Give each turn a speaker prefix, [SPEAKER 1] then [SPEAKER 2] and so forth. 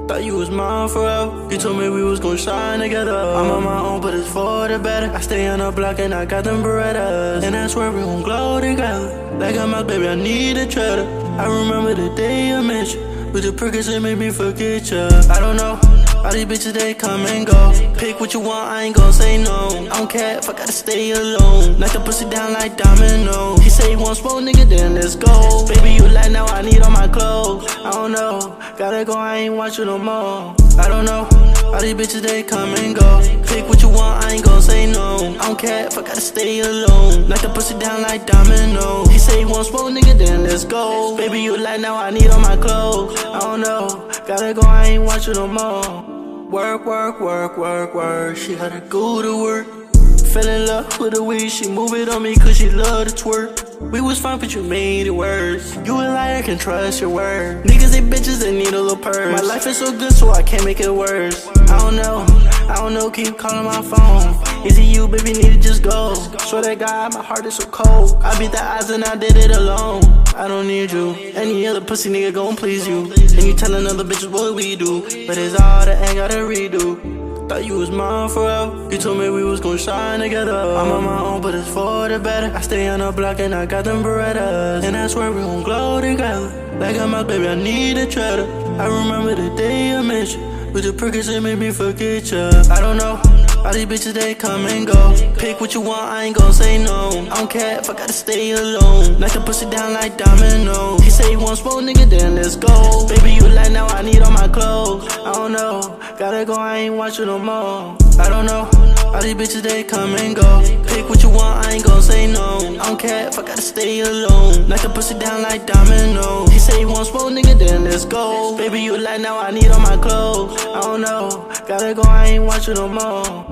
[SPEAKER 1] Thought you was mine forever. You told me we was gon' shine together. I'm on my own, but it's for the better. I stay on the block and I got them Berettas, and I swear we gon' glow together. Like I'm out, baby, I need a cheddar. I remember the day I met you, with the Percocet made me forget ya. I don't know, all these bitches they come and go. Pick what you want, I ain't gon' say no. I don't care if I gotta stay alone. Knock the pussy down like domino. He say he want smoke, nigga, then let's go. Baby, you like now, I need all my clothes. I don't know, gotta go, I ain't want you no more. I don't know, all these bitches they come and go. Pick what you want, I ain't gon' say no. I don't care if I gotta stay alone. Knock the pussy down like domino. He say he want smoke, nigga, then let's go. Baby, you like now, I need all my clothes. I don't know, gotta go, I ain't want you no more. Work, work, work, work, work. She gotta go to work. Fell in love with the way she move it on me, cause she love to twerk. We was fine, but you made it worse. You a liar, can trust your word. Niggas, they bitches, they need a little purse. My life is so good, so I can't make it worse. I don't know, keep calling my phone. Is it you, baby, need to just go. Swear to God, my heart is so cold. I beat the odds and I did it alone. I don't need you. Any other pussy nigga gon' please you. And you tellin' other bitches what we do, but it's all that I gotta redo. Thought you was mine forever. You told me we was gon' shine together. I'm on my own, but it's for the better. I stay on the block and I got them Berettas, and I swear we gon' glow together. Like I'm out, baby, I need a cheddar. I remember the day I met you, with the Percocet made me forget ya. I don't know, all these bitches they come and go. Pick what you want, I ain't gon' say no. I don't care if I gotta stay alone. Knock the pussy down like domino. He say he want smoke, nigga, then let's go. Baby, you like now, I need all my clothes. I don't know, gotta go, I ain't want you no more. I don't know, all these bitches they come and go. Pick what you want, I ain't gon' say no. I don't care if I gotta stay alone. Knock the pussy down like domino. He say he want smoke, nigga, then let's go. Baby, you like now, I need all my clothes. I don't know, gotta go, I ain't want you no more.